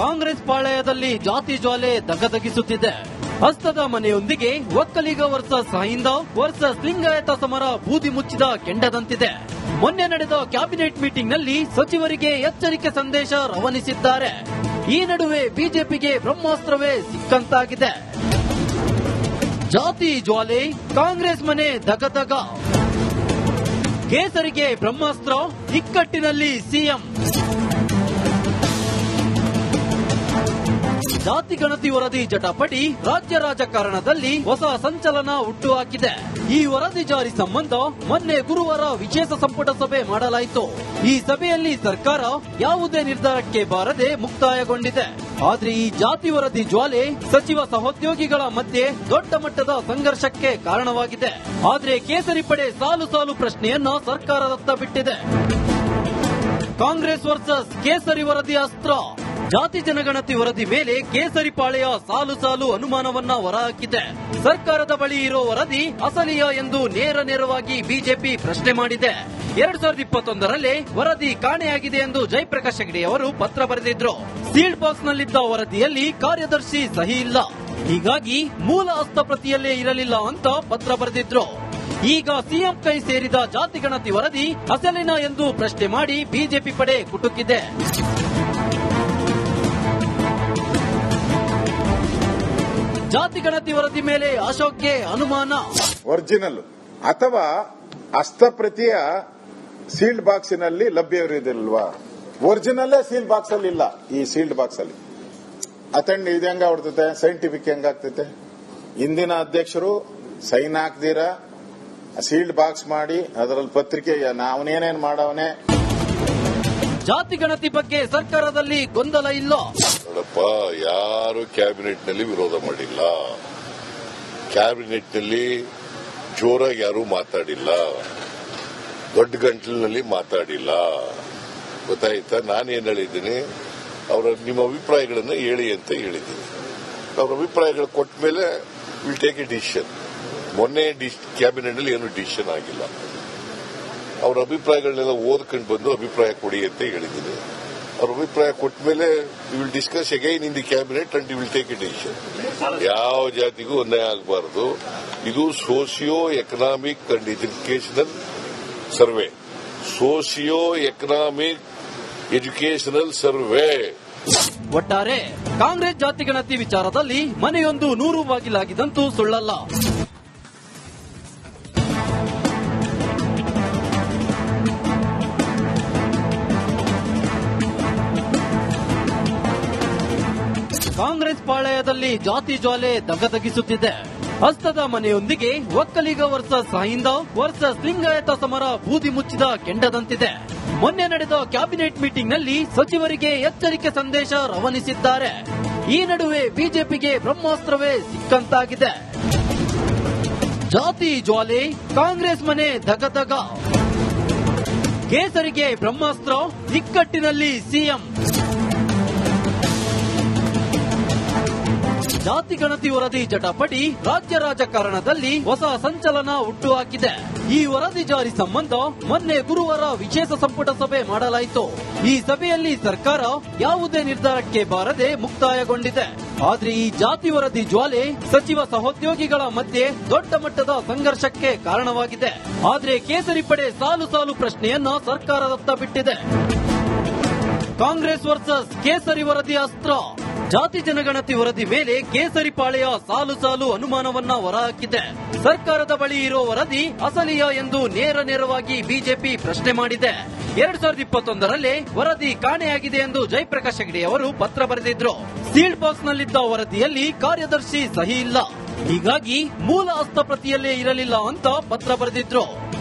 ಕಾಂಗ್ರೆಸ್ ಪಾಳೆಯದಲ್ಲಿ ಜಾತಿ ಜ್ವಾಲೆ ದಗದಗಿಸುತ್ತಿದೆ. ಹಸ್ತದ ಮನೆಯೊಂದಿಗೆ ಒಕ್ಕಲಿಗ ವರ್ಸಸ್ ಹಿಂದ ವರ್ಸಸ್ ಲಿಂಗಾಯತ ಸಮರ ಬೂದಿ ಮುಚ್ಚಿದ ಕೆಂಡದಂತಿದೆ. ಮೊನ್ನೆ ನಡೆದ ಕ್ಯಾಬಿನೆಟ್ ಮೀಟಿಂಗ್ನಲ್ಲಿ ಸಚಿವರಿಗೆ ಎಚ್ಚರಿಕೆ ಸಂದೇಶ ರವಾನಿಸಿದ್ದಾರೆ. ಈ ನಡುವೆ ಬಿಜೆಪಿಗೆ ಬ್ರಹ್ಮಾಸ್ತ್ರವೇ ಸಿಕ್ಕಂತಾಗಿದೆ. ಜಾತಿ ಜ್ವಾಲೆ, ಕಾಂಗ್ರೆಸ್ ಮನೆ ದಗದಗ. ಕೇಸರಿಗೆ ಬ್ರಹ್ಮಾಸ್ತ್ರ, ಇಕ್ಕಟ್ಟಿನಲ್ಲಿ ಸಿಎಂ. ಜಾತಿ ಗಣತಿ ವರದಿ ಜಟಾಪಟಿ ರಾಜ್ಯ ರಾಜಕಾರಣದಲ್ಲಿ ಹೊಸ ಸಂಚಲನ ಹುಟ್ಟುಹಾಕಿದೆ. ಈ ವರದಿ ಜಾರಿ ಸಂಬಂಧ ಮೊನ್ನೆ ಗುರುವಾರ ವಿಶೇಷ ಸಂಪುಟ ಸಭೆ ಮಾಡಲಾಯಿತು. ಈ ಸಭೆಯಲ್ಲಿ ಸರ್ಕಾರ ಯಾವುದೇ ನಿರ್ಧಾರಕ್ಕೆ ಬಾರದೆ ಮುಕ್ತಾಯಗೊಂಡಿದೆ. ಆದ್ರೆ ಈ ಜಾತಿ ವರದಿ ಜ್ವಾಲೆ ಸಚಿವ ಸಹೋದ್ಯೋಗಿಗಳ ಮಧ್ಯೆ ದೊಡ್ಡ ಮಟ್ಟದ ಸಂಘರ್ಷಕ್ಕೆ ಕಾರಣವಾಗಿದೆ. ಆದ್ರೆ ಕೇಸರಿ ಪಡೆ ಸಾಲು ಸಾಲು ಪ್ರಶ್ನೆಯನ್ನ ಸರ್ಕಾರದತ್ತ ಬಿಟ್ಟಿದೆ. ಕಾಂಗ್ರೆಸ್ ವರ್ಸಸ್ ಕೇಸರಿ ವರದಿ ಅಸ್ತ್ರ. ಜಾತಿ ಜನಗಣತಿ ವರದಿ ಮೇಲೆ ಕೇಸರಿ ಪಾಳೆಯ ಸಾಲು ಸಾಲು ಅನುಮಾನವನ್ನ ಹೊರಹಾಕಿದೆ. ಸರ್ಕಾರದ ಬಳಿ ಇರೋ ವರದಿ ಅಸಲಿಯಾ ಎಂದು ನೇರವಾಗಿ ಬಿಜೆಪಿ ಪ್ರಶ್ನೆ ಮಾಡಿದೆ. 2021ರಲ್ಲಿ ವರದಿ ಕಾಣೆಯಾಗಿದೆ ಎಂದು ಜಯಪ್ರಕಾಶ್ ಹೆಗಡೆ ಅವರು ಪತ್ರ ಬರೆದಿದ್ರು. ಸೀಲ್ಡ್ ಬಾಕ್ಸ್ ನಲ್ಲಿದ್ದ ವರದಿಯಲ್ಲಿ ಕಾರ್ಯದರ್ಶಿ ಸಹಿ ಇಲ್ಲ, ಹೀಗಾಗಿ ಮೂಲ ಹಸ್ತಪ್ರತಿಯಲ್ಲೇ ಇರಲಿಲ್ಲ ಅಂತ ಪತ್ರ ಬರೆದಿದ್ರು. ಈಗ ಸಿಎಂ ಕೈ ಸೇರಿದ ಜಾತಿ ಗಣತಿ ವರದಿ ಅಸಲಿನಾ ಎಂದು ಪ್ರಶ್ನೆ ಮಾಡಿ ಬಿಜೆಪಿ ಪಡೆ ಕುಟುಕಿದೆ. ಜಾತಿ ಗಣತಿ ವರದಿ ಮೇಲೆ ಅಶೋಕ್ಗೆ ಅನುಮಾನ. ಒರಿಜಿನಲ್ ಅಥವಾ ಹಸ್ತಪ್ರತಿಯ ಸೀಲ್ಡ್ ಬಾಕ್ಸಿನಲ್ಲಿ ಲಭ್ಯವಿರುವುದಿಲ್ವಾ? ಒರಿಜಿನಲ್ಲೇ ಸೀಲ್ಡ್ ಬಾಕ್ಸ್ ಅಲ್ಲಿ ಇಲ್ಲ. ಈ ಸೀಲ್ಡ್ ಬಾಕ್ಸ್ ಅಲ್ಲಿ ಅತಂಡ್ ಇದು ಹೆಂಗ ಹೊಡ್ತೈತೆ, ಸೈಂಟಿಫಿಕ್ ಹೆಂಗಾಗ್ತೈತೆ? ಇಂದಿನ ಅಧ್ಯಕ್ಷರು ಸೈನ್ ಹಾಕ್ದಿರ ಸೀಲ್ಡ್ ಬಾಕ್ಸ್ ಮಾಡಿ ಅದರಲ್ಲಿ ಪತ್ರಿಕೆ ಅವನೇನೇನ್ ಮಾಡವನೇ. ಜಾತಿ ಗಣತಿ ಬಗ್ಗೆ ಸರ್ಕಾರದಲ್ಲಿ ಗೊಂದಲ ಇಲ್ಲ. ನೋಡಪ್ಪ, ಯಾರು ಕ್ಯಾಬಿನೆಟ್ ನಲ್ಲಿ ವಿರೋಧ ಮಾಡಿಲ್ಲ, ಕ್ಯಾಬಿನೆಟ್ ನಲ್ಲಿ ಜೋರಾಗಿ ಯಾರು ಮಾತಾಡಿಲ್ಲ, ದೊಡ್ಡ ಗಂಟಲಿನಲ್ಲಿ ಮಾತಾಡಿಲ್ಲ. ಗೊತ್ತಾಯ್ತಾ? ನಾನೇನ್ ಹೇಳಿದ್ದೀನಿ, ನಿಮ್ಮ ಅಭಿಪ್ರಾಯಗಳನ್ನ ಹೇಳಿ ಅಂತ ಹೇಳಿದ್ದೀನಿ. ಅವ್ರ ಅಭಿಪ್ರಾಯಗಳು ಕೊಟ್ಟ ಮೇಲೆ ವಿಲ್ ಟೇಕ್ ಎ ಡಿಸಿಷನ್. ಮೊನ್ನೆ ಕ್ಯಾಬಿನೆಟ್ ನಲ್ಲಿ ಏನು ಡಿಸಿಷನ್ ಆಗಿಲ್ಲ. ಅವ್ರ ಅಭಿಪ್ರಾಯಗಳನ್ನೆಲ್ಲ ಓದ್ಕೊಂಡು ಬಂದು ಅಭಿಪ್ರಾಯ ಕೊಡಿ ಅಂತ ಹೇಳಿದ್ದೀನಿ. ಅವ್ರ ಅಭಿಪ್ರಾಯ ಕೊಟ್ಟ ಮೇಲೆ will discuss again in the cabinet and will take a decision. ಯಾವ ಜಾತಿಗೂ ಅನ್ಯಾಯ ಆಗಬಾರದು. ಇದು socio economic and educational survey. Socio economic educational survey. ಒಟ್ಟಾರೆ ಕಾಂಗ್ರೆಸ್ ಜಾತಿ ಗಣತಿ ವಿಚಾರದಲ್ಲಿ ಮನೆಯೊಂದು 100 ಬಾಗಿಲಾಗಿದ್ದಂತೂ ಸುಳ್ಳಲ್ಲ. ಕಾಂಗ್ರೆಸ್ ಪಾಳೆಯದಲ್ಲಿ ಜಾತಿ ಜ್ವಾಲೆ ದಗದಗಿಸುತ್ತಿದೆ. ಹಸ್ತದ ಮನೆಯೊಂದಿಗೆ ಒಕ್ಕಲಿಗ ವರ್ಸಸ್ ಹಿಂದ ವರ್ಸಸ್ ಲಿಂಗಾಯತ ಸಮರ ಬೂದಿ ಮುಚ್ಚಿದ ಕೆಂಡದಂತಿದೆ. ಮೊನ್ನೆ ನಡೆದ ಕ್ಯಾಬಿನೆಟ್ ಮೀಟಿಂಗ್ನಲ್ಲಿ ಸಚಿವರಿಗೆ ಎಚ್ಚರಿಕೆ ಸಂದೇಶ ರವಾನಿಸಿದ್ದಾರೆ. ಈ ನಡುವೆ ಬಿಜೆಪಿಗೆ ಬ್ರಹ್ಮಾಸ್ತ್ರವೇ ಸಿಕ್ಕಂತಾಗಿದೆ. ಜಾತಿ ಜ್ವಾಲೆ, ಕಾಂಗ್ರೆಸ್ ಮನೆ ದಗದಗ. ಕೇಸರಿಗೆ ಬ್ರಹ್ಮಾಸ್ತ್ರ, ಇಕ್ಕಟ್ಟಿನಲ್ಲಿ ಸಿಎಂ. ಜಾತಿ ಗಣತಿ ವರದಿ ಜಟಾಪಟಿ ರಾಜ್ಯ ರಾಜಕಾರಣದಲ್ಲಿ ಹೊಸ ಸಂಚಲನ ಹುಟ್ಟುಹಾಕಿದೆ. ಈ ವರದಿ ಜಾರಿ ಸಂಬಂಧ ಮೊನ್ನೆ ಗುರುವಾರ ವಿಶೇಷ ಸಂಪುಟ ಸಭೆ ಮಾಡಲಾಯಿತು. ಈ ಸಭೆಯಲ್ಲಿ ಸರ್ಕಾರ ಯಾವುದೇ ನಿರ್ಧಾರಕ್ಕೆ ಬಾರದೆ ಮುಕ್ತಾಯಗೊಂಡಿದೆ. ಆದ್ರೆ ಈ ಜಾತಿ ವರದಿ ಜ್ವಾಲೆ ಸಚಿವ ಸಹೋದ್ಯೋಗಿಗಳ ಮಧ್ಯೆ ದೊಡ್ಡ ಮಟ್ಟದ ಸಂಘರ್ಷಕ್ಕೆ ಕಾರಣವಾಗಿದೆ. ಆದ್ರೆ ಕೇಸರಿ ಪಡೆ ಸಾಲು ಸಾಲು ಪ್ರಶ್ನೆಯನ್ನ ಸರ್ಕಾರದತ್ತ ಬಿಟ್ಟಿದೆ. ಕಾಂಗ್ರೆಸ್ ವರ್ಸಸ್ ಕೇಸರಿ ವರದಿ ಅಸ್ತ್ರ. ಜಾತಿ ಜನಗಣತಿ ವರದಿ ಮೇಲೆ ಕೇಸರಿ ಪಾಳೆಯ ಸಾಲು ಸಾಲು ಅನುಮಾನವನ್ನ ಹೊರಹಾಕಿದೆ. ಸರ್ಕಾರದ ಬಳಿ ಇರೋ ವರದಿ ಅಸಲಿಯಾ ಎಂದು ನೇರವಾಗಿ ಬಿಜೆಪಿ ಪ್ರಶ್ನೆ ಮಾಡಿದೆ. 2021ರಲ್ಲಿ ವರದಿ ಕಾಣೆಯಾಗಿದೆ ಎಂದು ಜಯಪ್ರಕಾಶ್ ಹೆಗಡೆ ಅವರು ಪತ್ರ ಬರೆದಿದ್ರು. ಸೀಲ್ಡ್ ಬಾಕ್ಸ್ ನಲ್ಲಿದ್ದ ವರದಿಯಲ್ಲಿ ಕಾರ್ಯದರ್ಶಿ ಸಹಿ ಇಲ್ಲ, ಹೀಗಾಗಿ ಮೂಲ ಹಸ್ತಪ್ರತಿಯಲ್ಲೇ ಇರಲಿಲ್ಲ ಅಂತ ಪತ್ರ ಬರೆದಿದ್ರು.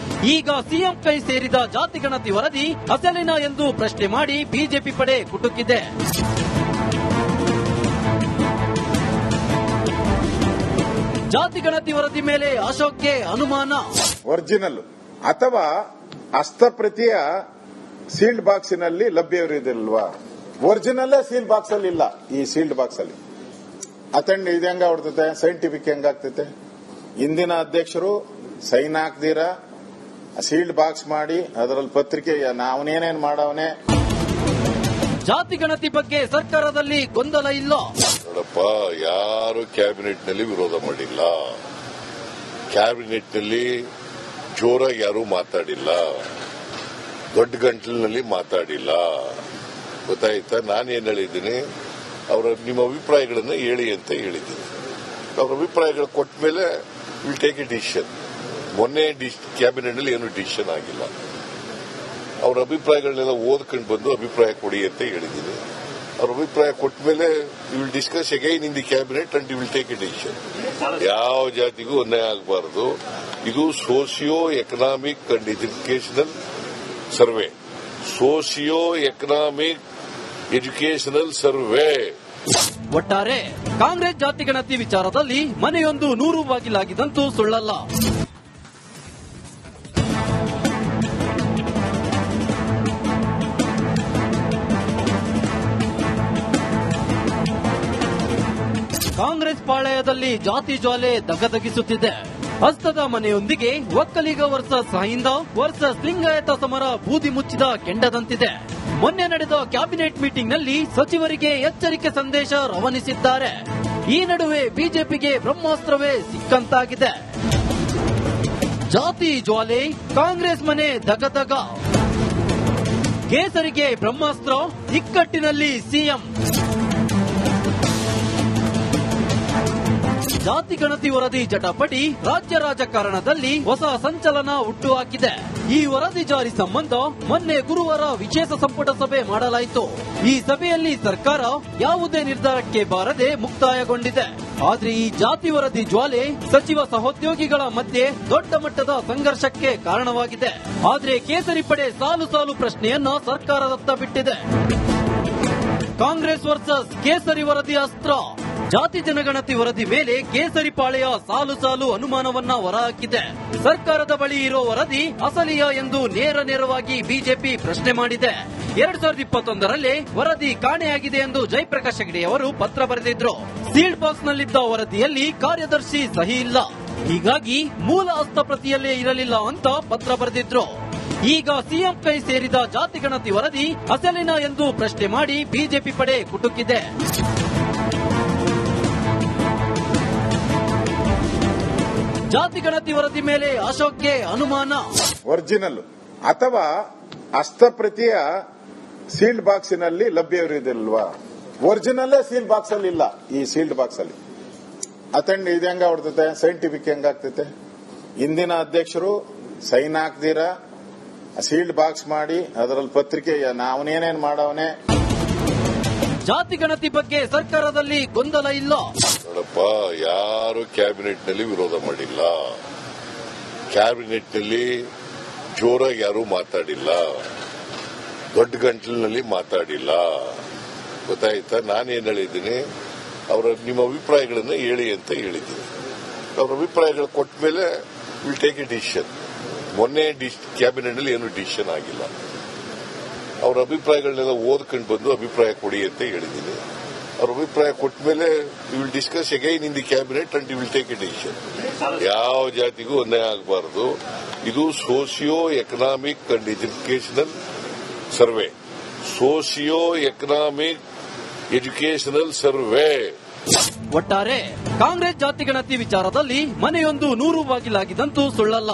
ಈಗ ಸಿಎಂ ಕೈ ಸೇರಿದ ಜಾತಿ ಗಣತಿ ವರದಿ ಅಸಲಿನಾ ಎಂದು ಪ್ರಶ್ನೆ ಮಾಡಿ ಬಿಜೆಪಿ ಪಡೆ ಕುಟುಕಿದೆ. ಜಾತಿ ಗಣತಿ ವರದಿ ಮೇಲೆ ಅಶೋಕ್ಗೆ ಅನುಮಾನ. ಒರಿಜಿನಲ್ ಅಥವಾ ಹಸ್ತಪ್ರತಿಯ ಸೀಲ್ಡ್ ಬಾಕ್ಸಿನಲ್ಲಿ ಲಭ್ಯವಿರುವುದಿಲ್ವಾ? ಒರಿಜಿನಲ್ಲೇ ಸೀಲ್ಡ್ ಬಾಕ್ಸ್ ಅಲ್ಲಿ ಇಲ್ಲ. ಈ ಸೀಲ್ಡ್ ಬಾಕ್ಸ್ ಅಲ್ಲಿ ಅತಂಡ್ ಇದು ಹೆಂಗ ಹೊಡ್ತೈತೆ, ಸೈಂಟಿಫಿಕ್ ಹೆಂಗಾಗ್ತೈತೆ? ಇಂದಿನ ಅಧ್ಯಕ್ಷರು ಸೈನ್ ಹಾಕ್ದಿರ ಸೀಲ್ಡ್ ಬಾಕ್ಸ್ ಮಾಡಿ ಅದರಲ್ಲಿ ಪತ್ರಿಕೆ ಅವನೇನೇನ್ ಮಾಡವನೇ. ಜಾತಿ ಗಣತಿ ಬಗ್ಗೆ ಸರ್ಕಾರದಲ್ಲಿ ಗೊಂದಲ ಇಲ್ಲ. ನೋಡಪ್ಪ, ಯಾರು ಕ್ಯಾಬಿನೆಟ್ ನಲ್ಲಿ ವಿರೋಧ ಮಾಡಿಲ್ಲ. ಕ್ಯಾಬಿನೆಟ್ ನಲ್ಲಿ ಜೋರಾಗಿ ಯಾರು ಮಾತಾಡಿಲ್ಲ, ದೊಡ್ಡ ಗಂಟಲಿನಲ್ಲಿ ಮಾತಾಡಿಲ್ಲ. ಗೊತ್ತಾಯ್ತಾ? ನಾನೇನ್ ಹೇಳಿದ್ದೀನಿ, ನಿಮ್ಮ ಅಭಿಪ್ರಾಯಗಳನ್ನ ಹೇಳಿ ಅಂತ ಹೇಳಿದ್ದೀನಿ. ಅವ್ರ ಅಭಿಪ್ರಾಯಗಳು ಕೊಟ್ಟ ಮೇಲೆ ವಿಲ್ ಟೇಕ್ ಎ ಡಿಸಿಷನ್. ಮೊನ್ನೆ ಕ್ಯಾಬಿನೆಟ್ ನಲ್ಲಿ ಏನು ಡಿಸಿಷನ್ ಆಗಿಲ್ಲ. ಅವ್ರ ಅಭಿಪ್ರಾಯಗಳನ್ನೆಲ್ಲ ಓದ್ಕೊಂಡು ಬಂದು ಅಭಿಪ್ರಾಯ ಕೊಡಿ ಅಂತ ಹೇಳಿದ್ದೀನಿ. ಅವ್ರ ಅಭಿಪ್ರಾಯ ಕೊಟ್ಟ ಮೇಲೆ will discuss again in the cabinet and will take a decision. ಯಾವ ಜಾತಿಗೂ ಅನ್ಯಾಯ ಆಗಬಾರದು. ಇದು socio economic and educational survey. Socio economic educational survey. ಒಟ್ಟಾರೆ ಕಾಂಗ್ರೆಸ್ ಜಾತಿ ಗಣತಿ ವಿಚಾರದಲ್ಲಿ ಮನೆಯೊಂದು 100 ಬಾಗಿಲಾಗಿದ್ದಂತೂ ಸುಳ್ಳಲ್ಲ. ಕಾಂಗ್ರೆಸ್ ಪಾಳೆಯದಲ್ಲಿ ಜಾತಿ ಜ್ವಾಲೆ ದಗದಗಿಸುತ್ತಿದೆ. ಹಸ್ತದ ಮನೆಯೊಂದಿಗೆ ಒಕ್ಕಲಿಗ ವರ್ಸಸ್ ಹಿಂದ ವರ್ಸಸ್ ಲಿಂಗಾಯತ ಸಮರ ಬೂದಿ ಮುಚ್ಚಿದ ಕೆಂಡದಂತಿದೆ. ಮೊನ್ನೆ ನಡೆದ ಕ್ಯಾಬಿನೆಟ್ ಮೀಟಿಂಗ್ ನಲ್ಲಿ ಸಚಿವರಿಗೆ ಎಚ್ಚರಿಕೆ ಸಂದೇಶ ರವಾನಿಸಿದ್ದಾರೆ. ಈ ನಡುವೆ ಬಿಜೆಪಿಗೆ ಬ್ರಹ್ಮಾಸ್ತ್ರವೇ ಸಿಕ್ಕಂತಾಗಿದೆ. ಜಾತಿ ಜ್ವಾಲೆ, ಕಾಂಗ್ರೆಸ್ ಮನೆ ದಗದಗ. ಕೇಸರಿಗೆ ಬ್ರಹ್ಮಾಸ್ತ್ರ, ಇಕ್ಕಟ್ಟಿನಲ್ಲಿ ಸಿಎಂ. ಜಾತಿ ಗಣತಿ ವರದಿ ಜಟಾಪಟಿ ರಾಜ್ಯ ರಾಜಕಾರಣದಲ್ಲಿ ಹೊಸ ಸಂಚಲನ ಹುಟ್ಟುಹಾಕಿದೆ. ಈ ವರದಿ ಜಾರಿ ಸಂಬಂಧ ಮೊನ್ನೆ ಗುರುವಾರ ವಿಶೇಷ ಸಂಪುಟ ಸಭೆ ಮಾಡಲಾಯಿತು. ಈ ಸಭೆಯಲ್ಲಿ ಸರ್ಕಾರ ಯಾವುದೇ ನಿರ್ಧಾರಕ್ಕೆ ಬಾರದೆ ಮುಕ್ತಾಯಗೊಂಡಿದೆ. ಆದ್ರೆ ಈ ಜಾತಿ ವರದಿ ಜ್ವಾಲೆ ಸಚಿವ ಸಹೋದ್ಯೋಗಿಗಳ ಮಧ್ಯೆ ದೊಡ್ಡ ಮಟ್ಟದ ಸಂಘರ್ಷಕ್ಕೆ ಕಾರಣವಾಗಿದೆ. ಆದ್ರೆ ಕೇಸರಿ ಪಡೆ ಸಾಲು ಸಾಲು ಪ್ರಶ್ನೆಯನ್ನ ಸರ್ಕಾರದತ್ತ ಬಿಟ್ಟಿದೆ. ಕಾಂಗ್ರೆಸ್ ವರ್ಸಸ್ ಕೇಸರಿ ವರದಿ ಅಸ್ತ್ರ. ಜಾತಿ ಜನಗಣತಿ ವರದಿ ಮೇಲೆ ಕೇಸರಿ ಪಾಳೆಯ ಸಾಲು ಸಾಲು ಅನುಮಾನವನ್ನ ಹೊರಹಾಕಿದೆ. ಸರ್ಕಾರದ ಬಳಿ ಇರೋ ವರದಿ ಅಸಲಿಯಾ ಎಂದು ನೇರವಾಗಿ ಬಿಜೆಪಿ ಪ್ರಶ್ನೆ ಮಾಡಿದೆ. 2021ರಲ್ಲಿ ವರದಿ ಕಾಣೆಯಾಗಿದೆ ಎಂದು ಜಯಪ್ರಕಾಶ್ ಹೆಗಡೆ ಅವರು ಪತ್ರ ಬರೆದಿದ್ರು. ಸೀಲ್ಡ್ ಬಾಕ್ಸ್ ನಲ್ಲಿದ್ದ ವರದಿಯಲ್ಲಿ ಕಾರ್ಯದರ್ಶಿ ಸಹಿ ಇಲ್ಲ, ಹೀಗಾಗಿ ಮೂಲ ಹಸ್ತಪ್ರತಿಯಲ್ಲೇ ಇರಲಿಲ್ಲ ಅಂತ ಪತ್ರ ಬರೆದಿದ್ರು. ಈಗ ಸಿಎಂ ಕೈ ಸೇರಿದ ಜಾತಿ ಗಣತಿ ವರದಿ ಅಸಲಿನಾ ಎಂದು ಪ್ರಶ್ನೆ ಮಾಡಿ ಬಿಜೆಪಿ ಪಡೆ ಕುಟುಕಿದೆ. ಜಾತಿ ಗಣತಿ ವರದಿ ಮೇಲೆ ಅಶೋಕ್ಗೆ ಅನುಮಾನ. ಒರಿಜಿನಲ್ ಅಥವಾ ಹಸ್ತಪ್ರತಿಯ ಸೀಲ್ಡ್ ಬಾಕ್ಸಿನಲ್ಲಿ ಲಭ್ಯವಿರುವುದಿಲ್ವಾ? ಒರಿಜಿನಲ್ಲೇ ಸೀಲ್ಡ್ ಬಾಕ್ಸ್ ಅಲ್ಲಿ ಇಲ್ಲ. ಈ ಸೀಲ್ಡ್ ಬಾಕ್ಸ್ ಅಲ್ಲಿ ಅತಂಡ್ ಇದು ಹೆಂಗ ಹೊಡ್ತತೆ? ಸೈಂಟಿಫಿಕ್ ಹೆಂಗಾಗ್ತೈತೆ? ಇಂದಿನ ಅಧ್ಯಕ್ಷರು ಸೈನ್ ಹಾಕ್ದಿರಾ ಸೀಲ್ಡ್ ಬಾಕ್ಸ್ ಮಾಡಿ ಅದರಲ್ಲಿ ಪತ್ರಿಕೆ ಅವನೇನೇನ್ ಮಾಡವನೆ. ಜಾತಿ ಗಣತಿ ಬಗ್ಗೆ ಸರ್ಕಾರದಲ್ಲಿ ಗೊಂದಲ ಇಲ್ಲ. ನೋಡಪ್ಪ, ಯಾರು ಕ್ಯಾಬಿನೆಟ್ ನಲ್ಲಿ ವಿರೋಧ ಮಾಡಿಲ್ಲ. ಕ್ಯಾಬಿನೆಟ್ ನಲ್ಲಿ ಜೋರಾಗಿ ಯಾರು ಮಾತಾಡಿಲ್ಲ, ದೊಡ್ಡ ಗಂಟಲಿನಲ್ಲಿ ಮಾತಾಡಿಲ್ಲ. ಗೊತ್ತಾಯ್ತಾ? ನಾನೇನ್ ಹೇಳಿದ್ದೀನಿ, ನಿಮ್ಮ ಅಭಿಪ್ರಾಯಗಳನ್ನ ಹೇಳಿ ಅಂತ ಹೇಳಿದ್ದೀನಿ. ಅವ್ರ ಅಭಿಪ್ರಾಯಗಳು ಕೊಟ್ಟ ಮೇಲೆ ವಿಲ್ ಟೇಕ್ ಎ ಡಿಸಿಷನ್. ಮೊನ್ನೆ ಕ್ಯಾಬಿನೆಟ್ ನಲ್ಲಿ ಏನು ಡಿಸಿಷನ್ ಆಗಿಲ್ಲ. ಅವ್ರ ಅಭಿಪ್ರಾಯಗಳನ್ನೆಲ್ಲ ಓದ್ಕೊಂಡು ಬಂದು ಅಭಿಪ್ರಾಯ ಕೊಡಿ ಅಂತ ಹೇಳಿದ್ದೀನಿ. ಅವ್ರ ಅಭಿಪ್ರಾಯ ಕೊಟ್ಟ ಮೇಲೆ will discuss again in the cabinet and will take a decision. ಯಾವ ಜಾತಿಗೂ ಅನ್ಯಾಯ ಆಗಬಾರದು. ಇದು socio economic and educational survey. Socio economic educational survey. ಒಟ್ಟಾರೆ ಕಾಂಗ್ರೆಸ್ ಜಾತಿ ಗಣತಿ ವಿಚಾರದಲ್ಲಿ ಮನೆಯೊಂದು 100 ಬಾಗಿಲಾಗಿದ್ದಂತೂ ಸುಳ್ಳಲ್ಲ.